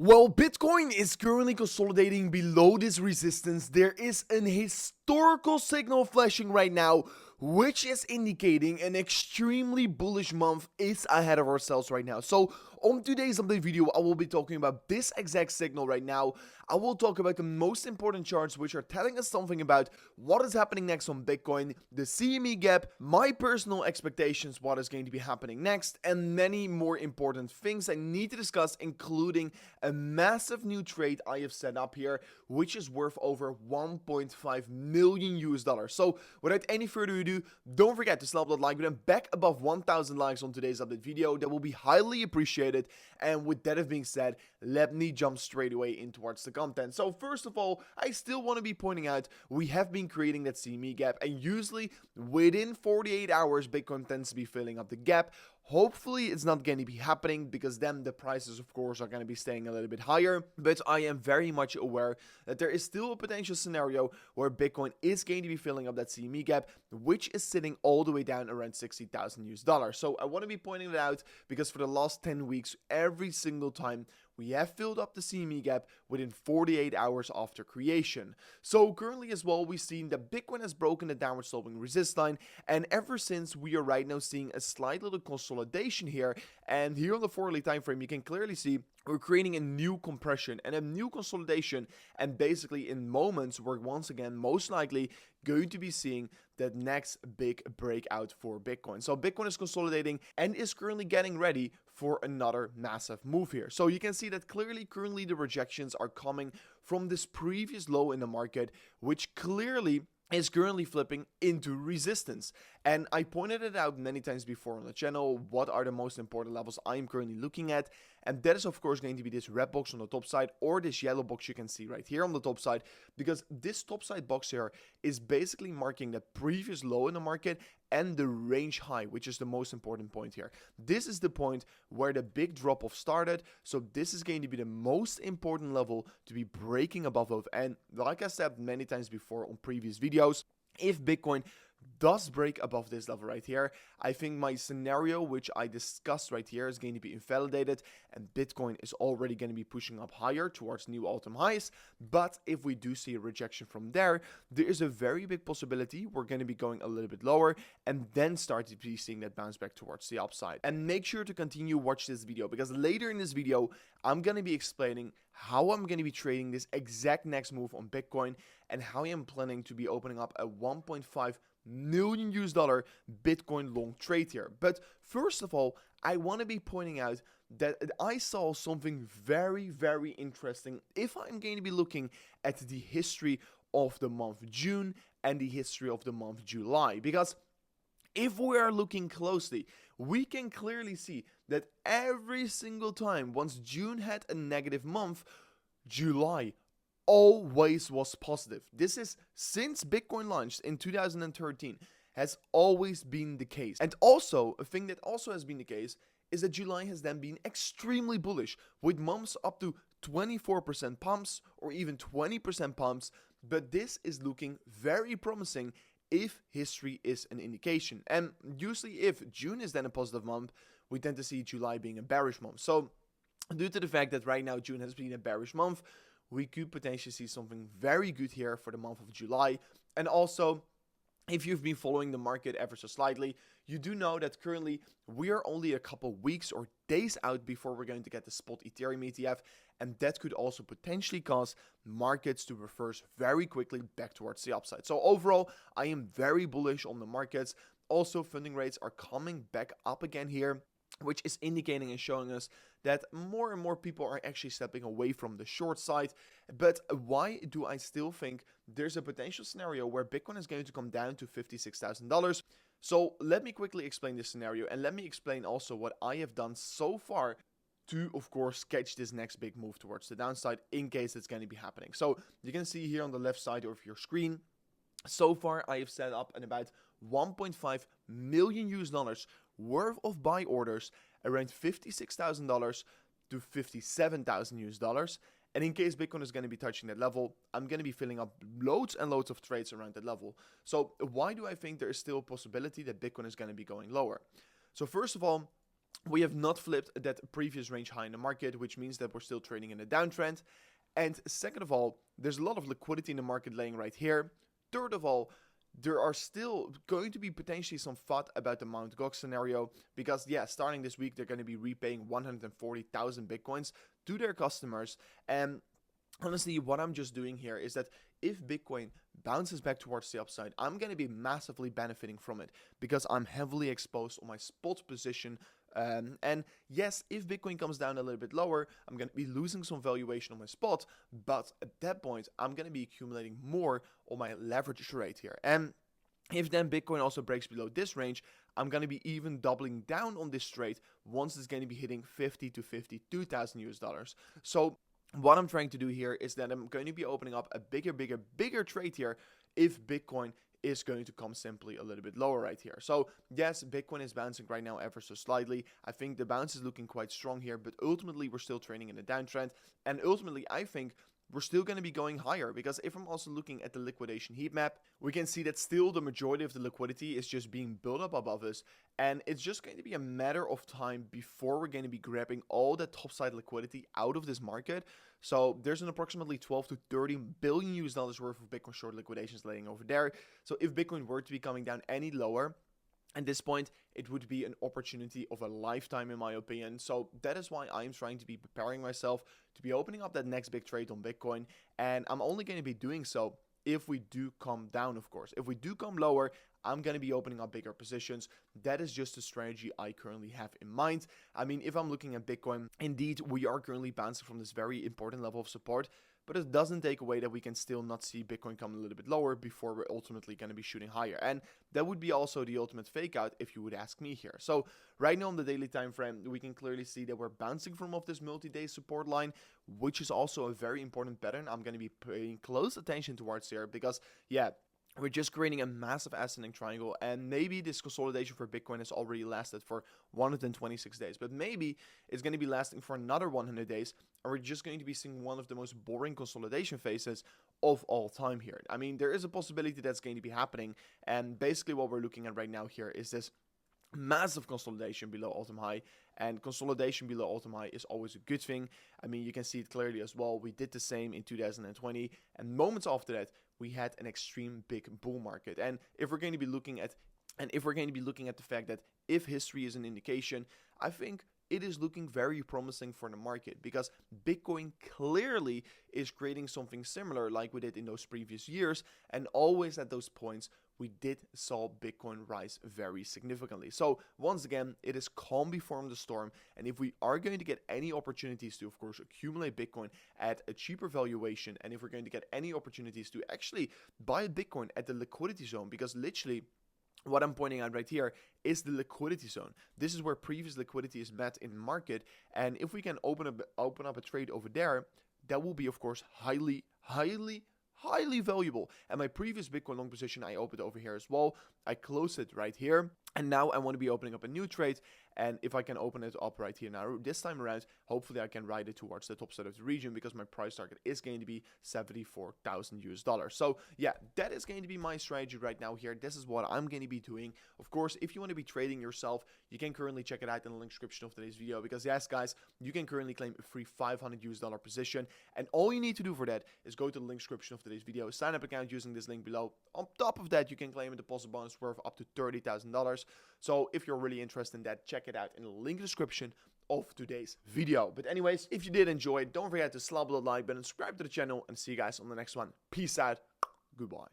Well, Bitcoin is currently consolidating below this resistance. There is an historical signal flashing right now, which is indicating an extremely bullish month is ahead of ourselves right now. So on today's update video, I will be talking about this exact signal right now. I will talk about the most important charts which are telling us something about what is happening next on Bitcoin, the CME gap, my personal expectations, what is going to be happening next, and many more important things I need to discuss, including a massive new trade I have set up here, which is worth over 1.5 million US dollars. So without any further ado, don't forget to slap that like button back above 1,000 likes on today's update video. That will be highly appreciated. And with that being said, let me jump straight away in towards the content. So first of all, I still want to be pointing out we have been creating that CME gap, and usually within 48 hours, Bitcoin tends to be filling up the gap. Hopefully it's not going to be happening, because then the prices of course are going to be staying a little bit higher, but I am very much aware that there is still a potential scenario where Bitcoin is going to be filling up that CME gap, which is sitting all the way down around 60,000 US dollars. So I want to be pointing it out because for the last 10 weeks, every single time we have filled up the CME gap within 48 hours after creation. So currently as well, we've seen that Bitcoin has broken the downward sloping resist line, and ever since we are right now seeing a slight little consolidation here, and here on the 4-hourly time frame you can clearly see we're creating a new compression and a new consolidation, and basically in moments we're once again most likely going to be seeing that next big breakout for Bitcoin. So Bitcoin is consolidating and is currently getting ready for another massive move here. So you can see that clearly currently the rejections are coming from this previous low in the market, which clearly is currently flipping into resistance. And I pointed it out many times before on the channel, what are the most important levels I am currently looking at, and that is of course going to be this red box on the top side, or this yellow box you can see right here on the top side, because this top side box here is basically marking the previous low in the market and the range high, which is the most important point here. This is the point where the big drop off started, so this is going to be the most important level to be breaking above of. And like I said many times before on previous videos, if Bitcoin does break above this level right here, I think my scenario which I discussed right here is going to be invalidated, and Bitcoin is already going to be pushing up higher towards new all-time highs. But if we do see a rejection from there, there is a very big possibility we're going to be going a little bit lower and then start to be seeing that bounce back towards the upside. And make sure to continue watch this video, because later in this video I'm going to be explaining how I'm going to be trading this exact next move on Bitcoin, and how I am planning to be opening up a 1.5 million US dollar Bitcoin long trade here. But first of all, I want to be pointing out that I saw something very interesting if I'm going to be looking at the history of the month June and the history of the month July, because if we are looking closely, we can clearly see that every single time once June had a negative month, July always was positive. This is since Bitcoin launched in 2013, has always been the case. And also, a thing that also has been the case is that July has then been extremely bullish, with months up to 24% pumps or even 20% pumps. But this is looking very promising if history is an indication. And usually if June is then a positive month, we tend to see July being a bearish month. So due to the fact that right now June has been a bearish month, we could potentially see something very good here for the month of July. And also, if you've been following the market ever so slightly, you do know that currently we are only a couple weeks or days out before we're going to get the spot Ethereum ETF, and that could also potentially cause markets to reverse very quickly back towards the upside. So overall, I am very bullish on the markets. Also, funding rates are coming back up again here, which is indicating and showing us that more and more people are actually stepping away from the short side. But why do I still think there's a potential scenario where Bitcoin is going to come down to $56,000? So let me quickly explain this scenario, and let me explain also what I have done so far to, of course, catch this next big move towards the downside in case it's going to be happening. So you can see here on the left side of your screen, so far I have set up an about 1.5 million US dollars worth of buy orders around $56,000 to 57,000 US dollars. And in case Bitcoin is going to be touching that level, I'm going to be filling up loads and loads of trades around that level. So why do I think there is still a possibility that Bitcoin is going to be going lower? So first of all, we have not flipped that previous range high in the market, which means that we're still trading in a downtrend. And second of all, there's a lot of liquidity in the market laying right here. Third of all, there are still going to be potentially some FUD about the Mt. Gox scenario because, yeah, starting this week, they're going to be repaying 140,000 Bitcoins to their customers. And honestly, what I'm just doing here is that if Bitcoin bounces back towards the upside, I'm going to be massively benefiting from it because I'm heavily exposed on my spot position. And yes, if Bitcoin comes down a little bit lower, I'm going to be losing some valuation on my spot. But at that point, I'm going to be accumulating more on my leverage trade here. And if then Bitcoin also breaks below this range, I'm going to be even doubling down on this trade once it's going to be hitting 50 to 52,000 US dollars. So what I'm trying to do here is that I'm going to be opening up a bigger trade here if Bitcoin is going to come simply a little bit lower right here. So yes, Bitcoin is bouncing right now ever so slightly. I think the bounce is looking quite strong here, but ultimately we're still trading in a downtrend. And ultimately, I think we're still going to be going higher because if I'm also looking at the liquidation heat map, we can see that still the majority of the liquidity is just being built up above us. And it's just going to be a matter of time before we're going to be grabbing all that topside liquidity out of this market. So there's an approximately 12 to 30 billion US dollars worth of Bitcoin short liquidations laying over there. So if Bitcoin were to be coming down any lower, at this point, it would be an opportunity of a lifetime, in my opinion. So that is why I'm trying to be preparing myself to be opening up that next big trade on Bitcoin. And I'm only going to be doing so if we do come down, of course. If we do come lower, I'm going to be opening up bigger positions. That is just the strategy I currently have in mind. I mean, if I'm looking at Bitcoin, indeed, we are currently bouncing from this very important level of support. But it doesn't take away that we can still not see Bitcoin come a little bit lower before we're ultimately going to be shooting higher. And that would be also the ultimate fake out if you would ask me here. So right now on the daily time frame, we can clearly see that we're bouncing from off this multi-day support line, which is also a very important pattern I'm going to be paying close attention towards here because, yeah, we're just creating a massive ascending triangle, and maybe this consolidation for Bitcoin has already lasted for 126 days, but maybe it's going to be lasting for another 100 days, and we're just going to be seeing one of the most boring consolidation phases of all time here. I mean, there is a possibility that's going to be happening, and basically what we're looking at right now here is this massive consolidation below all-time high, and consolidation below all-time high is always a good thing. I mean, you can see it clearly as well. We did the same in 2020, and moments after that, we had an extreme big bull market. And if we're going to be looking at the fact that if history is an indication, I think it is looking very promising for the market because Bitcoin clearly is creating something similar like we did in those previous years, and always at those points we did saw Bitcoin rise very significantly. So once again, it is calm before the storm, and if we are going to get any opportunities to, of course, accumulate Bitcoin at a cheaper valuation, and if we're going to get any opportunities to actually buy Bitcoin at the liquidity zone, because literally what I'm pointing out right here is the liquidity zone. This is where previous liquidity is met in the market, and if we can open up a trade over there, that will be, of course, highly valuable. And my previous Bitcoin long position I opened over here as well. I closed it right here, and now I want to be opening up a new trade. And if I can open it up right here now, this time around, hopefully I can ride it towards the top side of the region because my price target is going to be 74,000 US dollars. So yeah, that is going to be my strategy right now here. This is what I'm going to be doing. Of course, if you want to be trading yourself, you can currently check it out in the link description of today's video because yes, guys, you can currently claim a free 500 US dollar position. And all you need to do for that is go to the link description of today's video, sign up account using this link below. On top of that, you can claim a deposit bonus worth up to $30,000. So if you're really interested in that, check it out in the link description of today's video. But anyways, if you did enjoy it, don't forget to slap the like button, subscribe to the channel, and see you guys on the next one. Peace out. Goodbye.